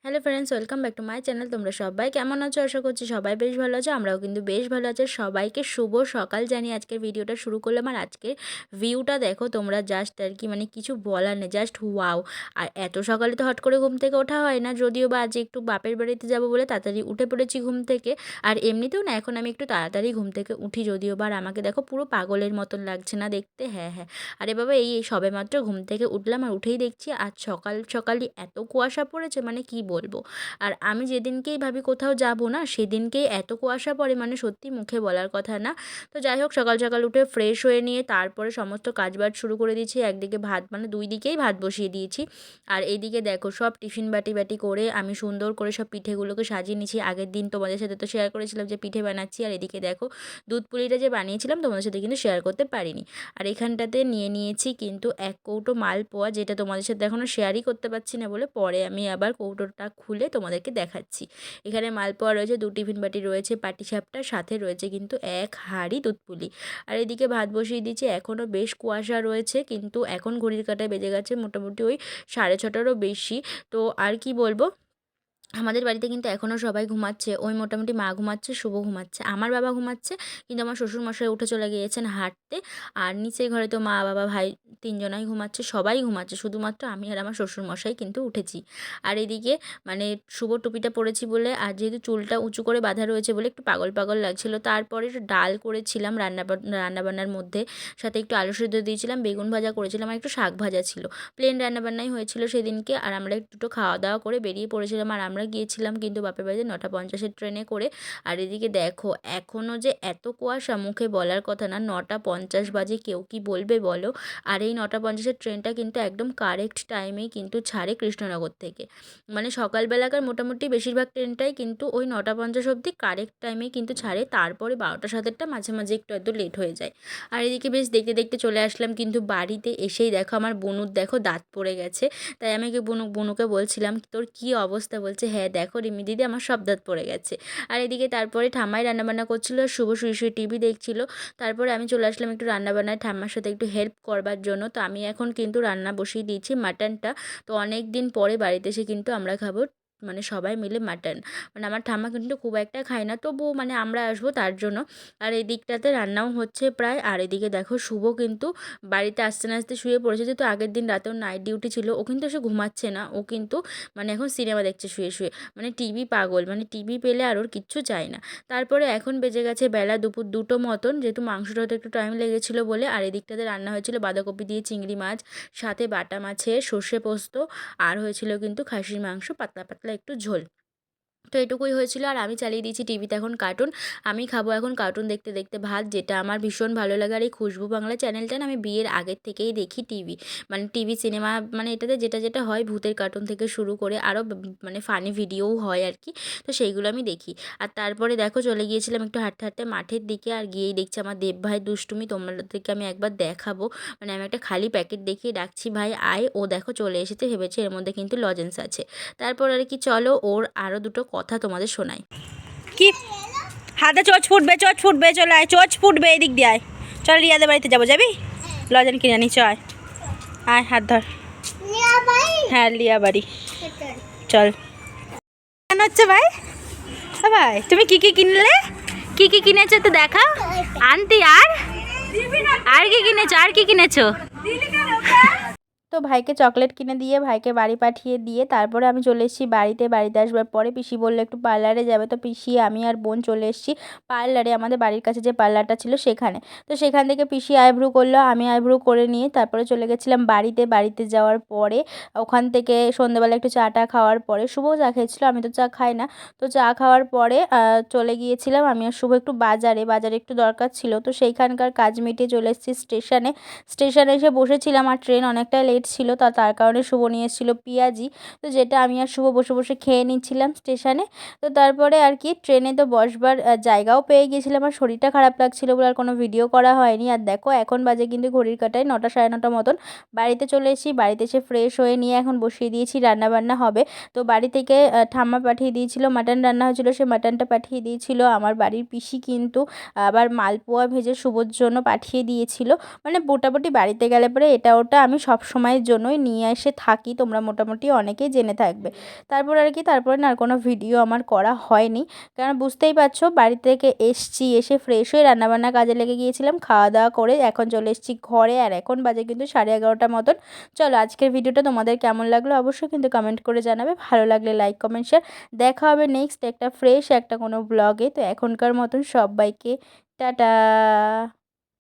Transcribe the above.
Hello friends, welcome back to my channel. তোমরা সবাই কেমন আছো? আশা করছি সবাই বেশ ভালো আছো। আমরাও কিন্তু বেশ ভালো আছি। সবাইকে শুভ সকাল জানিয়ে আজকের ভিডিওটা শুরু করলাম। আর আজকের ভিউটা দেখো তোমরা, জাস্ট আর কি মানে কিছু বলার নেই, জাস্ট ওয়াও। আর এত সকালে তো হট করে ঘুম থেকে ওঠা হয় না, যদিও বা আজ একটু বাপের বাড়িতে যাবো বলে তাড়াতাড়ি উঠে পড়েছি ঘুম থেকে। আর এমনিতেও না, এখন আমি একটু তাড়াতাড়ি ঘুম থেকে উঠি, যদিও বা আমাকে দেখো পুরো পাগলের মতন লাগছে না দেখতে? হ্যাঁ হ্যাঁ, আরে বাবা, এই সবেমাত্র ঘুম থেকে উঠলাম আর উঠেই দেখছি আজ সকাল সকালই এত কুয়াশা পড়েছে, মানে কি বলবো। আর আমি যেদিনকেই ভাবি কোথাও যাব না, সেদিনকেই এত কুয়াশা পড়ে, মানে সত্যি মুখে বলার কথা না। তো যাই হোক, সকাল সকাল উঠে ফ্রেশ হয়ে নিয়ে তারপরে সমস্ত কাজবাজ শুরু করে দিয়েছি। একদিকে ভাত, মানে দুই দিকেই ভাত বসিয়ে দিয়েছি। আর এইদিকে দেখো সব টিফিন বাটি বাটি করে আমি সুন্দর করে সব পিঠেগুলোকে সাজিয়ে নিয়েছি। আগের দিন তোমাদের সাথে তো শেয়ার করেছিলাম যে পিঠে বানাচ্ছি। আর এদিকে দেখো দুধ পুলিটা যে বানিয়েছিলাম তোমাদের সাথে কিন্তু শেয়ার করতে পারিনি। আর এখানটাতে নিয়ে নিয়েছি কিন্তু এক কৌটো মালপোয়া, যেটা তোমাদের সাথে এখনও শেয়ারই করতে পারছি না বলে পরে আমি আবার কৌটোটা খুলে তোমাদেরকে দেখাচ্ছি। এখানে মালপোয়া রয়েছে, 2 টিফিন বাটি রয়েছে, পাটিসাপটার সাথে রয়েছে কিন্তু 1 হাঁড়ি দুধ পুলি। আর এদিকে ভাত বসিয়ে দিয়েছি। এখনও বেশ কুয়াশা রয়েছে, কিন্তু এখন ঘড়ির কাঁটায় বেজে গেছে মোটামুটি ওই 6:30টারও বেশি। তো আর কি বলবো, আমাদের বাড়িতে কিন্তু এখনও সবাই ঘুমাচ্ছে। ওই মোটামুটি মা ঘুমাচ্ছে, শুভ ঘুমাচ্ছে, আমার বাবা ঘুমাচ্ছে, কিন্তু আমার শ্বশুরমশাই উঠে চলে গিয়েছেন হাঁটতে। আর নিচের ঘরে তো মা, বাবা, ভাই 3 জনাই ঘুমাচ্ছে, সবাই ঘুমাচ্ছে, শুধুমাত্র আমি আর আমার শ্বশুরমশাই কিন্তু উঠেছি। আর এদিকে মানে শুভ টুপিটা পরেছি বলে, আর যেহেতু চুলটা উঁচু করে বাঁধা রয়েছে বলে একটু পাগল পাগল লাগছিল। তারপরে ডাল করেছিলাম রান্নাবান্নার মধ্যে, সাথে একটু আলু সেদ্ধ দিয়েছিলাম, বেগুন ভাজা করেছিলাম, আর একটু শাক ভাজা ছিল। প্লেন রান্নাবান্নাই হয়েছিল সেদিনকে। আর আমরা দুটো খাওয়া দাওয়া করে বেরিয়ে পড়েছিলাম। আর আমরা গিয়েছিলাম কিন্তু বাপের বাড়িতে 9:50 ট্রেনে করে। আর এদিকে দেখো এখনও যে এত কুয়াশা, মুখে বলার কথা না। 9:50 বাজে, কেউ কি বলবে বলো? আর এই 9:50 ট্রেনটা কিন্তু একদম কারেক্ট টাইমেই কিন্তু ছাড়ে কৃষ্ণনগর থেকে। মানে সকালবেলাকার মোটামুটি বেশিরভাগ ট্রেনটাই কিন্তু ওই 9:50 অবধি কারেক্ট টাইমেই কিন্তু ছাড়ে। তারপরে 12টা 7টা মাঝে মাঝে একটু এত লেট হয়ে যায়। আর এদিকে বেশ দেখতে দেখতে চলে আসলাম, কিন্তু বাড়িতে এসেই দেখো আমার বনুর দেখো দাঁত পড়ে গেছে। তাই আমি বনুকে বলছিলাম, তোর কি অবস্থা? বলছে, হ্যাঁ দেখো রিমি দিদি, আমার সব দাঁত পড়ে গেছে। আর এদিকে তারপরে ঠাম্মাই রান্নাবান্না করছিল, আর শুভ শুয়ে শুয়ে টিভি দেখছিল। তারপরে আমি চলে আসলাম একটু রান্নাবান্নায় ঠাম্মার সাথে একটু হেল্প করবার জন্য। তো আমি এখন কিন্তু রান্না বসিয়ে দিয়েছি মাটনটা। তো অনেক দিন পরে বাড়িতে এসে কিন্তু আমরা খাবো মানে সবাই মিলে মাটন। মানে আমার ঠাম্মা কিন্তু খুব একটা খায় না, তবুও মানে আমরা আসবো তার জন্য। আর এই দিকটাতে রান্নাও হচ্ছে প্রায়। আর এদিকে দেখো শুভ কিন্তু বাড়িতে আসতে না আসতে শুয়ে পড়েছে, যেহেতু আগের দিন রাতেও নাইট ডিউটি ছিল। ও কিন্তু এসে ঘুমাচ্ছে না, ও কিন্তু মানে এখন সিনেমা দেখছে শুয়ে শুয়ে, মানে টিভি পাগল, মানে টিভি পেলে আর ওর কিচ্ছু চায় না। তারপরে এখন বেজে গেছে বেলা দুপুর 2টো মতন, যেহেতু মাংসটা হতে একটু টাইম লেগেছিলো বলে। আর এদিকটাতে রান্না হয়েছিল বাঁধাকপি দিয়ে চিংড়ি মাছ, সাথে বাটা মাছের সর্ষে পোস্ত, আর হয়েছিল কিন্তু খাসির মাংস, পাতলা পাতলা একটু ঝোল। তো এটুকুই হয়েছিল। আর আমি চালিয়ে দিয়েছি টিভিতে এখন কার্টুন। আমি খাবো এখন কার্টুন দেখতে দেখতে ভাত, যেটা আমার ভীষণ ভালো লাগে। আর এই খুশবু বাংলা চ্যানেলটা না আমি বিয়ের আগের থেকেই দেখি টিভি, মানে টিভি সিনেমা, মানে এটাতে যেটা যেটা হয় ভূতের কার্টুন থেকে শুরু করে আরও মানে ফানি ভিডিওও হয় আর কি। তো সেইগুলো আমি দেখি। আর তারপরে দেখো চলে গিয়েছিলাম একটু হাঁটতে হাঁটতে মাঠের দিকে। আর গিয়েই দেখছি আমার দেব ভাই দুষ্টুমি, তোমাদেরকে আমি একবার দেখাবো। মানে আমি একটা খালি প্যাকেট দেখিয়ে ডাকছি, ভাই আয়। ও দেখো চলে এসেছে, ভেবেছে এর মধ্যে কিন্তু লজেন্স আছে। তারপর আর কি, চলো ওর আরও দুটো কথা তোমাদের শোনাই। কি হাতে চোচ ফুটবে, চলে আয়, চোচ ফুটবে, এদিক দিয়ে আয়। চল রিয়াদের বাড়িতে যাবো, যাবি? লজেন কিনে আনি, চল আয়, হাত ধর। হ্যাঁ লিয়া বাড়ি, চল। কেন হচ্ছে ভাই? ভাই তুমি কি কি কিনলে? কি কি কিনেছো তো দেখা আন্টি। আর কি কিনেছো? আর কি কিনেছো? তো ভাইকে চকলেট কিনে দিয়ে ভাইকে বাড়ি পাঠিয়ে দিয়ে তারপরে আমি চলে এসেছি বাড়িতে। বাড়িতে আসবার পরে পিসি বললো একটু পার্লারে যাবে। তো পিসি, আমি আর বোন চলে এসেছি পার্লারে, আমাদের বাড়ির কাছে যে পার্লারটা ছিল সেখানে। তো সেখান থেকে পিসি আইব্রু করলো, আমি আইব্রু করে নিয়ে তারপরে চলে গেছিলাম বাড়িতে। বাড়িতে যাওয়ার পরে ওখান থেকে সন্ধ্যেবেলা একটু চাটা খাওয়ার পরে, শুভও চা খেয়েছিলো, আমি তো চা খাই না। তো চা খাওয়ার পরে চলে গিয়েছিলাম আমি আর শুভ একটু বাজারে একটু দরকার ছিল। তো সেইখানকার কাজ মিটিয়ে চলে এসেছি স্টেশনে। স্টেশনে এসে বসেছিলাম, আর ট্রেন অনেকটা লেট ছিল, তার কারণে শুভ নিয়ে এসেছিলো পেঁয়াজি। তো যেটা আমি আর শুভ বসে বসে খেয়ে নিচ্ছিলাম স্টেশনে। তো তারপরে আর কি ট্রেনে তো বসবার জায়গাও পেয়ে গিয়েছিলাম। আর শরীরটা খারাপ লাগছিলো বলে আর কোনো ভিডিও করা হয়নি। আর দেখো এখন বাজে কিন্তু ঘড়ির কাঁটায় 9টা 9:30 মতন। বাড়িতে চলে এসেছি, বাড়িতে এসে ফ্রেশ হয়ে নিয়ে এখন বসিয়ে দিয়েছি, রান্নাবান্না হবে। তো বাড়ি থেকে ঠাম্মা পাঠিয়ে দিয়েছিল, মাটন রান্না হয়েছিল, সে মাটনটা পাঠিয়ে দিয়েছিল। আমার বাড়ির পিসি কিন্তু আবার মালপোয়া ভেজে শুভর জন্য পাঠিয়ে দিয়েছিল। মানে মোটামুটি বাড়িতে গেলে পরে এটা ওটা আমি সব সময় সময়ের জন্যই নিয়ে এসে থাকি, তোমরা মোটামুটি অনেকেই জেনে থাকবে। তারপরে না আর কোনো ভিডিও আমার করা হয়নি, কারণ বুঝতেই পারছো বাড়ি থেকে এসছি, এসে ফ্রেশ হয়ে রান্নাবান্না কাজে লেগে গিয়েছিলাম, খাওয়া দাওয়া করে এখন চলে এসেছি ঘরে। আর এখন বাজে কিন্তু 11:30 মতন। চলো আজকের ভিডিওটা তোমাদের কেমন লাগলো অবশ্যই কিন্তু কমেন্ট করে জানাবে, ভালো লাগলে লাইক কমেন্ট শেয়ার। দেখা হবে নেক্সট একটা ফ্রেশ একটা কোনো ব্লগে। তো এখনকার মতন সবাইকে টাটা।